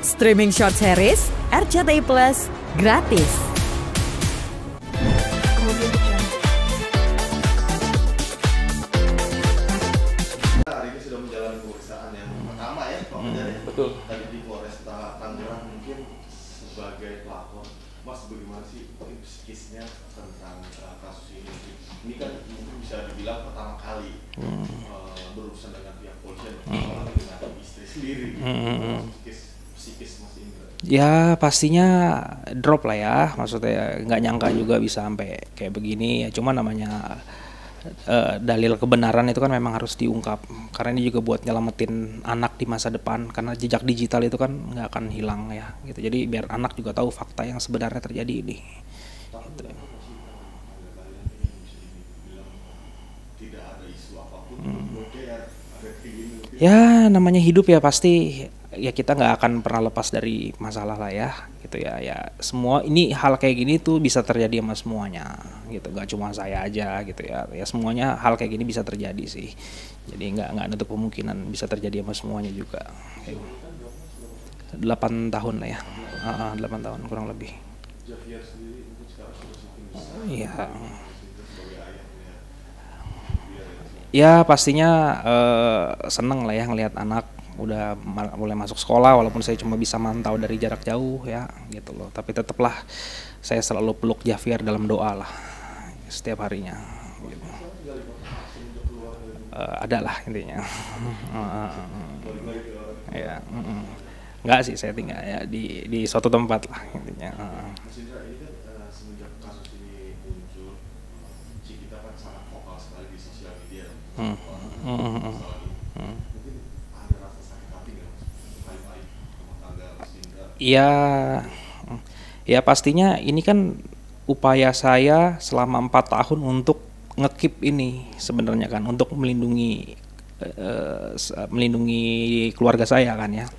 Streaming short series RCTI Plus gratis. Hari ini sudah menjalani pemeriksaan yang pertama ya, Pak Fajar ya. Betul. Tadi di Polresta Tangerang mungkin sebagai pelapor, Mas bagaimana sih psikisnya tentang kasus ini? Ini kan mungkin bisa dibilang pertama kali berurusan dengan pihak polisian, apalagi dengan istri sendiri. Psikis Mas Indra. Ya pastinya drop lah ya, maksudnya nggak nyangka juga bisa sampai kayak begini ya. Cuma namanya dalil kebenaran itu kan memang harus diungkap, karena ini juga buat nyelamatin anak di masa depan, karena jejak digital itu kan nggak akan hilang ya gitu. Jadi biar anak juga tahu fakta yang sebenarnya terjadi ini gitu. Ya namanya hidup ya, pasti ya kita nggak akan pernah lepas dari masalah lah ya gitu ya. Ya semua ini hal kayak gini tuh bisa terjadi sama semuanya gitu, nggak cuma saya aja gitu ya. Ya semuanya hal kayak gini bisa terjadi sih, jadi nggak nutup kemungkinan bisa terjadi sama semuanya juga. 8 tahun lah ya, 8 tahun kurang lebih. Iya. Ya pastinya seneng lah ya ngelihat anak udah mulai masuk sekolah, walaupun saya cuma bisa mantau dari jarak jauh ya gitu loh. Tapi tetaplah saya selalu peluk Javier dalam doa lah setiap harinya gitu. Ada lah intinya. Ya, enggak sih, saya tinggal ya di suatu tempat lah intinya. Mas Indra, ini kan semenjak kasus ini muncul, kita kan sangat vokal sekali di sosial media. Mungkin ada rasa sakit hati nggak Mas? Aib-aib rumah tangga Mas Indra? Ya pastinya ini kan upaya saya selama 4 tahun untuk ngekip ini sebenarnya kan, untuk melindungi keluarga saya kan ya,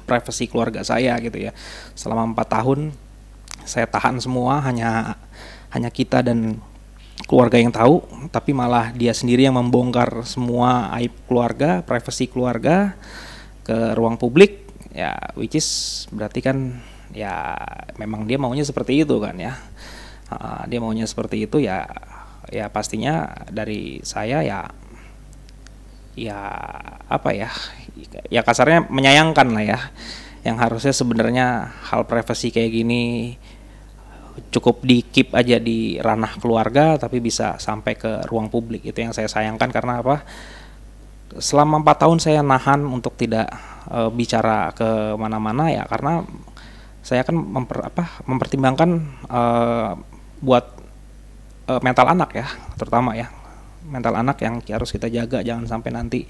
privasi keluarga saya gitu ya. Selama 4 tahun saya tahan semua, hanya kita dan keluarga yang tahu, tapi malah dia sendiri yang membongkar semua aib keluarga, privasi keluarga ke ruang publik ya, which is berarti kan ya memang dia maunya seperti itu kan ya. Dia maunya seperti itu ya pastinya dari saya ya apa ya kasarnya menyayangkan lah ya, yang harusnya sebenarnya hal privasi kayak gini cukup di keep aja di ranah keluarga, tapi bisa sampai ke ruang publik. Itu yang saya sayangkan, karena apa, selama 4 tahun saya nahan untuk tidak bicara ke mana-mana ya, karena saya kan mempertimbangkan buat mental anak ya, terutama ya mental anak yang harus kita jaga, jangan sampai nanti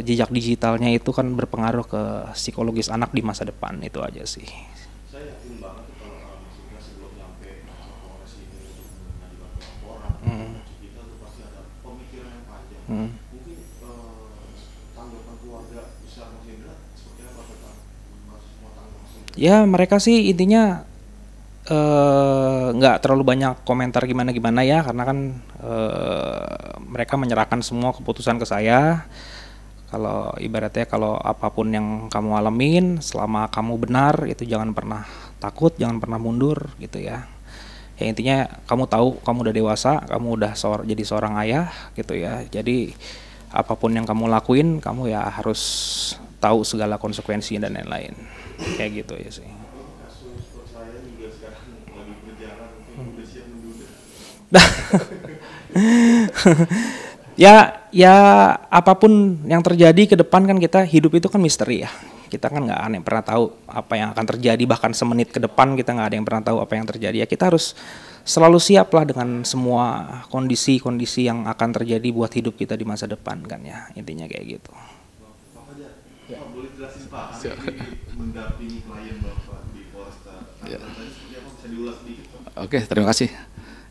jejak digitalnya itu kan berpengaruh ke psikologis anak di masa depan. Itu aja sih. Saya yakin banget kalau Mas Indra sebelum nyampe Polres ini untuk mengajukan laporan, kita tuh pasti ada pemikiran yang panjang. Mungkin tanggapan keluarga besar Mas Indra seperti apa tentang kasus rumah tangga Mas Indra? Ya mereka sih intinya nggak terlalu banyak komentar gimana ya, karena kan mereka menyerahkan semua keputusan ke saya. Kalau ibaratnya kalau apapun yang kamu alamin, selama kamu benar, itu jangan pernah takut, jangan pernah mundur gitu ya. Ya intinya kamu tahu kamu udah dewasa, kamu udah jadi seorang ayah gitu ya. Jadi apapun yang kamu lakuin, kamu ya harus tahu segala konsekuensi dan lain-lain. Kayak gitu ya sih. Kasus perceraian juga sekarang lagi berjalan, mungkin udah siap menduda. Ya apapun yang terjadi ke depan kan, kita hidup itu kan misteri ya. Kita kan nggak ada yang pernah tahu apa yang akan terjadi, bahkan semenit ke depan kita nggak ada yang pernah tahu apa yang terjadi. Ya kita harus selalu siap lah dengan semua kondisi-kondisi yang akan terjadi buat hidup kita di masa depan kan ya, intinya kayak gitu. Pak Fajar, Pak boleh jelasin Pak, hari ini mendampingi klien Bapak di Polresta Tangerang, tadi seperti apa, bisa diulas sedikit Pak? Oke, terima kasih.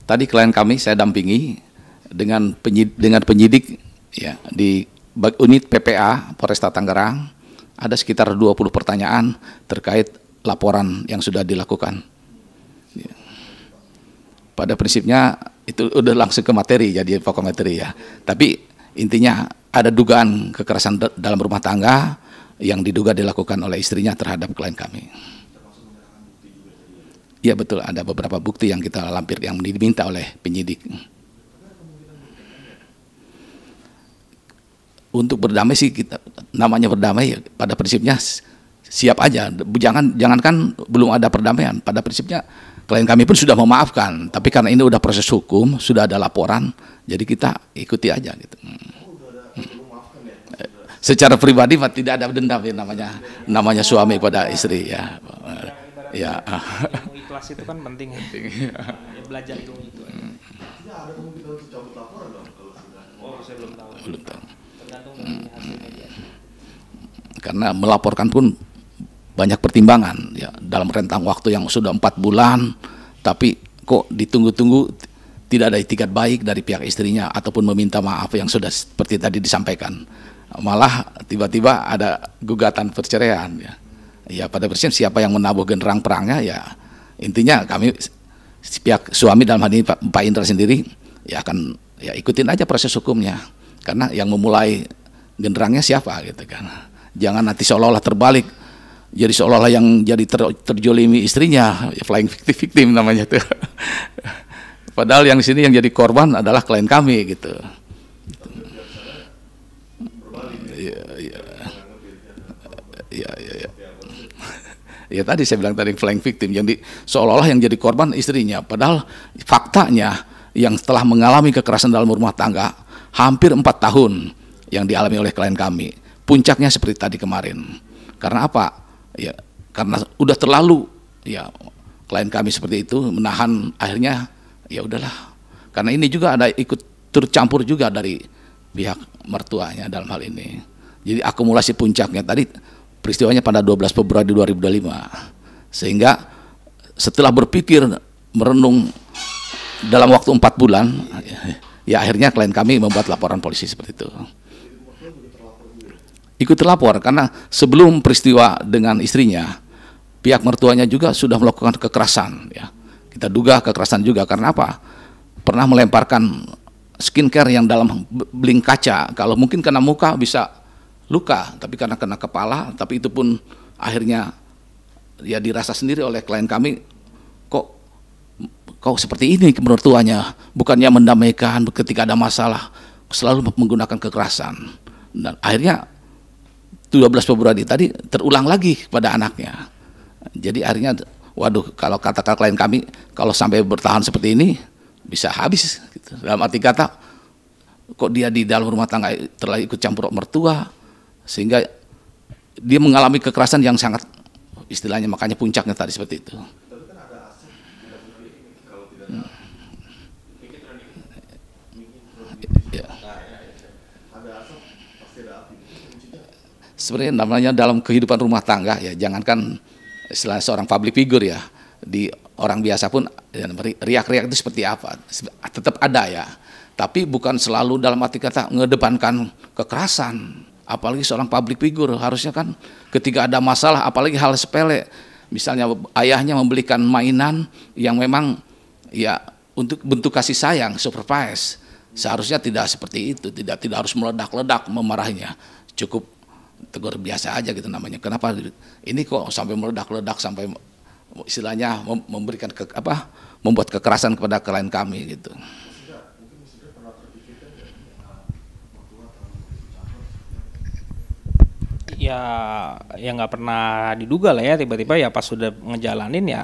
Tadi klien kami saya dampingi dengan penyidik ya di unit PPA Polresta Tangerang. Ada sekitar 20 pertanyaan terkait laporan yang sudah dilakukan. Ya. Pada prinsipnya itu udah langsung ke materi, jadi pokok materi ya. Tapi intinya ada dugaan kekerasan dalam rumah tangga yang diduga dilakukan oleh istrinya terhadap klien kami. Ya betul, ada beberapa bukti yang kita lampir yang diminta oleh penyidik. Untuk berdamai sih kita, namanya berdamai pada prinsipnya siap aja. Jangankan belum ada perdamaian, pada prinsipnya klien kami pun sudah memaafkan. Tapi karena ini udah proses hukum, sudah ada laporan, jadi kita ikuti aja gitu. Secara pribadi tidak ada dendam ya, namanya suami pada istri ya. Ya. Ikhlas itu kan penting ya. Ya belajar itu. Ada kemungkinan untuk cabut laporan dong kalau sudah. Oh, saya belum tahu. Belum tahu. Tergantung dari hasilnya dia. Karena melaporkan pun banyak pertimbangan ya, dalam rentang waktu yang sudah 4 bulan, tapi kok ditunggu-tunggu tidak ada itikat baik dari pihak istrinya ataupun meminta maaf yang sudah seperti tadi disampaikan. Malah tiba-tiba ada gugatan perceraian ya. Ya pada prinsip siapa yang menabuh genderang perangnya ya intinya kami pihak suami dalam hal ini Pak Indra sendiri ya akan ya ikutin aja proses hukumnya, karena yang memulai genderangnya siapa gitu kan. Jangan nanti seolah-olah terbalik, jadi seolah-olah yang jadi terjolimi istrinya, ya, flying victim namanya tuh. Padahal yang di sini yang jadi korban adalah klien kami gitu. Ya. Ya tadi saya bilang tadi flying victim, jadi seolah-olah yang jadi korban istrinya. Padahal faktanya yang telah mengalami kekerasan dalam rumah tangga hampir 4 tahun yang dialami oleh klien kami. Puncaknya seperti tadi kemarin. Karena apa? Ya karena udah terlalu ya klien kami seperti itu menahan, akhirnya ya udahlah. Karena ini juga ada ikut tercampur juga dari pihak mertuanya dalam hal ini. Jadi akumulasi puncaknya tadi peristiwanya pada 12 Februari 2025. Sehingga setelah berpikir merenung dalam waktu 4 bulan ya akhirnya klien kami membuat laporan polisi seperti itu. Ikut terlapor karena sebelum peristiwa dengan istrinya, pihak mertuanya juga sudah melakukan kekerasan ya. Kita duga kekerasan juga karena apa? Pernah melemparkan skincare yang dalam beling kaca, kalau mungkin kena muka bisa luka, tapi karena kena kepala, tapi itu pun akhirnya ya dirasa sendiri oleh klien kami, kok seperti ini mertuanya, bukannya mendamaikan ketika ada masalah, selalu menggunakan kekerasan. Dan akhirnya 12 Februari tadi terulang lagi kepada anaknya. Jadi akhirnya, waduh, kalau kata klien kami, kalau sampai bertahan seperti ini bisa habis. Gitu. Dalam arti kata, kok dia di dalam rumah tangga telah ikut campur mertua, sehingga dia mengalami kekerasan yang sangat, istilahnya makanya puncaknya tadi seperti itu. Tapi kan ada aset kalau tidak ada. Ya. Ada aset pasti ada api. Sebenarnya namanya dalam kehidupan rumah tangga ya, jangankan istilah seorang public figure ya, di orang biasa pun riak-riak itu seperti apa, tetap ada ya. Tapi bukan selalu dalam arti kata mengedepankan kekerasan. Apalagi seorang public figure harusnya kan ketika ada masalah, apalagi hal sepele, misalnya ayahnya membelikan mainan yang memang ya untuk bentuk kasih sayang, supervise, seharusnya tidak seperti itu, tidak harus meledak-ledak memarahinya, cukup tegur biasa aja gitu namanya. Kenapa ini kok sampai meledak-ledak, sampai istilahnya memberikan membuat kekerasan kepada klien kami gitu. Ya nggak pernah diduga lah ya, tiba-tiba ya pas sudah ngejalanin ya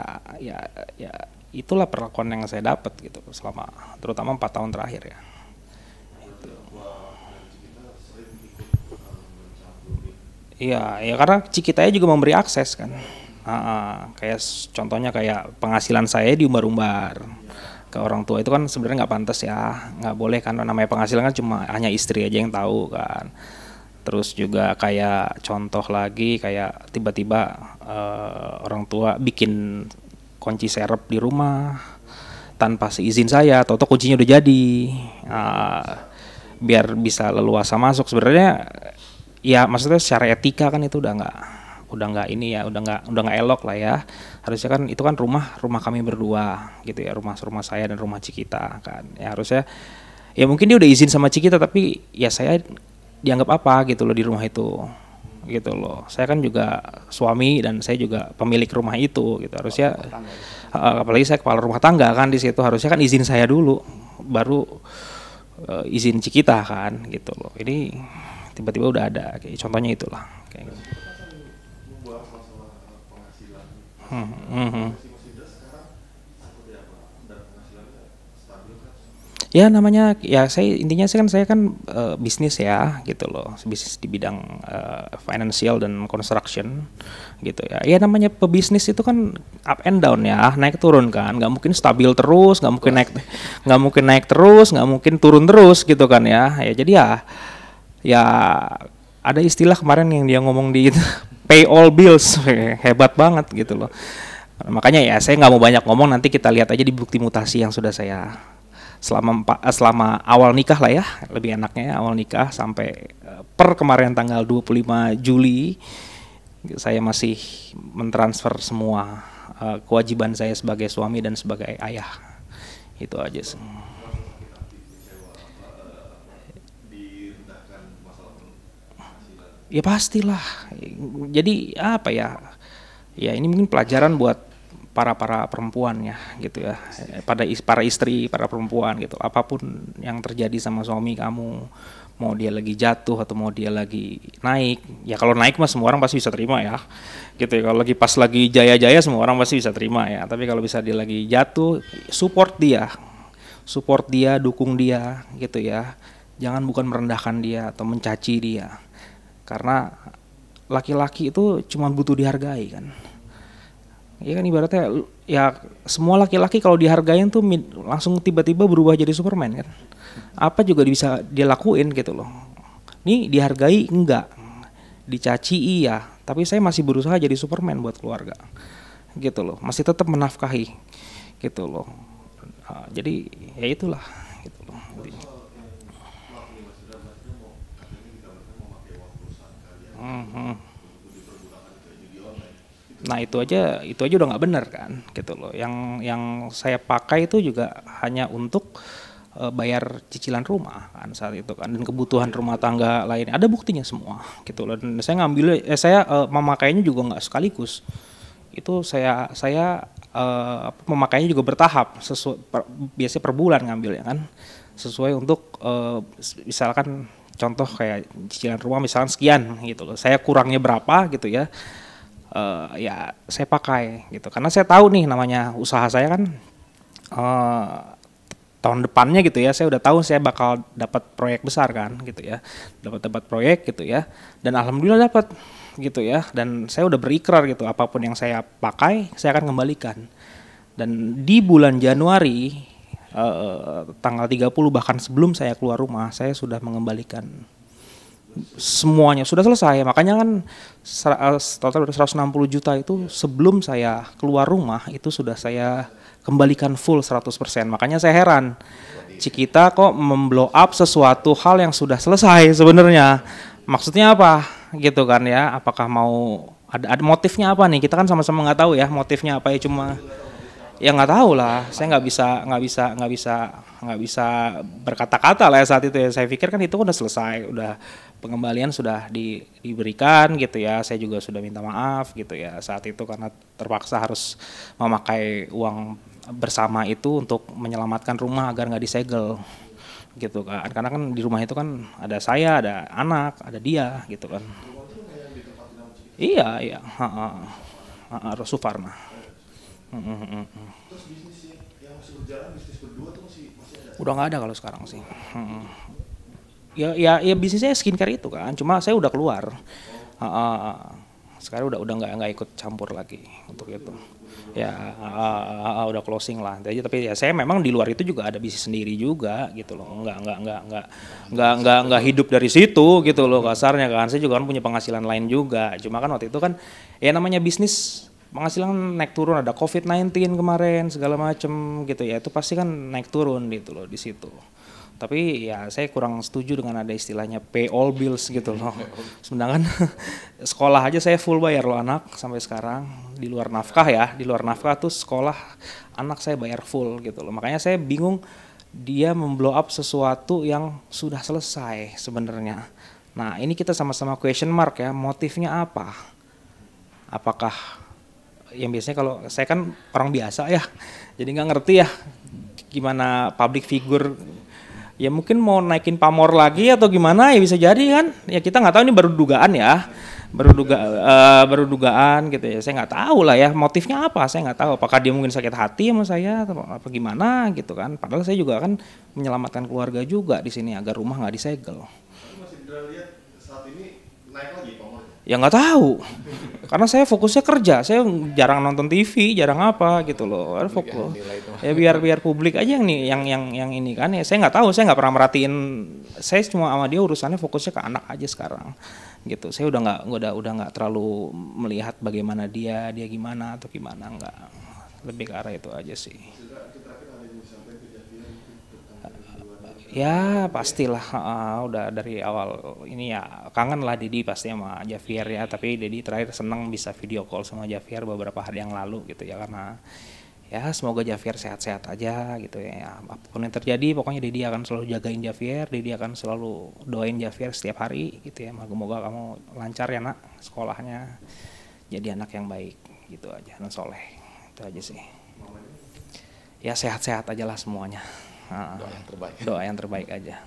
itulah perlakuan yang saya dapat gitu selama terutama 4 tahun terakhir ya. Iya, ya karena Cikitanya juga memberi akses kan. Kayak contohnya kayak penghasilan saya diumbar-umbar ke orang tua, itu kan sebenarnya nggak pantas ya, nggak boleh kan, namanya penghasilan kan cuma hanya istri aja yang tahu kan. Terus juga kayak contoh lagi kayak tiba-tiba orang tua bikin kunci serep di rumah tanpa seizin saya, atau kuncinya udah jadi, biar bisa leluasa masuk. Sebenarnya ya maksudnya secara etika kan itu udah nggak ini ya, udah nggak elok lah ya. Harusnya kan itu kan rumah kami berdua gitu ya, rumah saya dan rumah Cikita kan. Ya harusnya ya mungkin dia udah izin sama Cikita, tapi ya saya dianggap apa gitu loh di rumah itu gitu loh. Saya kan juga suami dan saya juga pemilik rumah itu gitu. Harusnya apalagi saya kepala rumah tangga kan di situ, harusnya kan izin saya dulu baru izin Cikita kan gitu loh. Ini tiba-tiba udah ada kayak contohnya itulah kayak gitu. Membahas masalah penghasilan. Ya namanya ya saya kan bisnis ya gitu loh, bisnis di bidang financial dan construction gitu ya. Ya namanya pebisnis itu kan up and down ya, naik turun kan, nggak mungkin stabil terus, nggak mungkin naik terus, nggak mungkin turun terus gitu kan ya. Ya jadi ya ada istilah kemarin yang dia ngomong di pay all bills, hebat banget gitu loh. Makanya ya saya nggak mau banyak ngomong, nanti kita lihat aja di bukti mutasi yang sudah saya selama awal nikah lah ya, lebih enaknya awal nikah sampai per kemarin tanggal 25 Juli saya masih mentransfer semua kewajiban saya sebagai suami dan sebagai ayah. Itu aja sih. Ya pastilah. Jadi apa ya? Ya ini mungkin pelajaran buat para perempuan ya gitu ya, para istri, para perempuan gitu. Apapun yang terjadi sama suami kamu, mau dia lagi jatuh atau mau dia lagi naik, ya kalau naik mah semua orang pasti bisa terima ya gitu ya. Kalau pas lagi jaya-jaya semua orang pasti bisa terima ya, tapi kalau bisa dia lagi jatuh, support dia, dukung dia gitu ya. Jangan bukan merendahkan dia atau mencaci dia, karena laki-laki itu cuma butuh dihargai kan. Ya kan ibaratnya ya semua laki-laki kalau dihargain tuh langsung tiba-tiba berubah jadi Superman kan. Apa juga bisa dia lakuin gitu loh. Nih dihargai enggak, dicaci iya, tapi saya masih berusaha jadi Superman buat keluarga. Gitu loh, masih tetap menafkahi gitu loh. Jadi ya itulah gitu loh. Nah itu aja udah nggak benar kan gitu loh. Yang saya pakai itu juga hanya untuk bayar cicilan rumah kan saat itu kan, dan kebutuhan rumah tangga lainnya ada buktinya semua gitu loh. Dan saya memakainya juga nggak sekaligus. Itu saya memakainya juga bertahap, biasanya per bulan ngambilnya kan, sesuai untuk misalkan contoh kayak cicilan rumah misalkan sekian gitu loh. Saya kurangnya berapa gitu ya. Ya saya pakai gitu karena saya tahu nih namanya usaha saya kan tahun depannya gitu ya, saya udah tahu saya bakal dapat proyek besar kan gitu ya, dapat proyek gitu ya, dan alhamdulillah dapat gitu ya, dan saya udah berikrar gitu apapun yang saya pakai saya akan kembalikan. Dan di bulan Januari tanggal 30 bahkan sebelum saya keluar rumah saya sudah mengembalikan semuanya, sudah selesai. Makanya kan total 160 juta itu sebelum saya keluar rumah itu sudah saya kembalikan full 100%. Makanya saya heran, Cikita kok memblow up sesuatu hal yang sudah selesai sebenarnya. Maksudnya apa gitu kan ya, apakah mau ada motifnya apa nih? Kita kan sama-sama nggak tahu ya motifnya apa ya, cuma ya nggak tahu lah, saya nggak bisa berkata-kata lah ya saat itu ya. Saya pikir kan itu udah selesai, udah pengembalian sudah diberikan gitu ya. Saya juga sudah minta maaf gitu ya saat itu karena terpaksa harus memakai uang bersama itu untuk menyelamatkan rumah agar nggak disegel gitu kan. Karena kan di rumah itu kan ada saya, ada anak, ada dia gitu kan. Iya, Sufarna. Terus bisnis yang masih berjalan, bisnis berdua tuh masih ada? Udah nggak ada kalau sekarang sih. Ya bisnisnya skincare itu kan, cuma saya udah keluar. Sekarang udah nggak ikut campur lagi untuk itu. Ya udah closing lah. Tapi ya saya memang di luar itu juga ada bisnis sendiri juga gitu loh. Nggak hidup dari situ gitu loh kasarnya kan. Saya juga kan punya penghasilan lain juga. Cuma kan waktu itu kan ya namanya bisnis penghasilan naik turun, ada COVID-19 kemarin segala macem gitu ya, itu pasti kan naik turun gitu loh di situ. Tapi ya saya kurang setuju dengan ada istilahnya pay all bills gitu loh. Sedangkan sekolah aja saya full bayar loh anak sampai sekarang, di luar nafkah tuh sekolah anak saya bayar full gitu loh. Makanya saya bingung dia memblow up sesuatu yang sudah selesai sebenarnya. Nah ini kita sama-sama question mark ya, motifnya apa? Apakah yang biasanya kalau saya kan orang biasa ya, jadi nggak ngerti ya gimana public figure, ya mungkin mau naikin pamor lagi atau gimana ya bisa jadi kan, ya kita nggak tahu, ini baru dugaan ya, baru dugaan gitu ya, saya nggak tahu lah ya motifnya apa, saya nggak tahu apakah dia mungkin sakit hati sama saya atau apa gimana gitu kan, padahal saya juga kan menyelamatkan keluarga juga di sini agar rumah nggak disegel. Tapi Mas Indra lihat saat ini naik lagi pamornya? Ya nggak tahu, karena saya fokusnya kerja, saya jarang nonton TV, jarang apa gitu loh, fokus. Ya biar publik aja yang ini kan, ya saya nggak tahu, saya nggak pernah merhatiin, saya cuma sama dia urusannya fokusnya ke anak aja sekarang, gitu. Saya udah nggak terlalu melihat bagaimana dia gimana atau gimana, nggak, lebih ke arah itu aja sih. Ya pastilah, udah dari awal ini ya kangen lah Dedi pasti sama Javier ya, tapi Dedi terakhir seneng bisa video call sama Javier beberapa hari yang lalu gitu ya, karena ya semoga Javier sehat-sehat aja gitu ya, apapun yang terjadi pokoknya Dedi akan selalu jagain Javier, Dedi akan selalu doain Javier setiap hari gitu ya, semoga kamu lancar ya nak sekolahnya, jadi anak yang baik gitu aja dan soleh, itu aja sih. Ya sehat-sehat aja lah semuanya. Doa yang terbaik. Doa yang terbaik aja.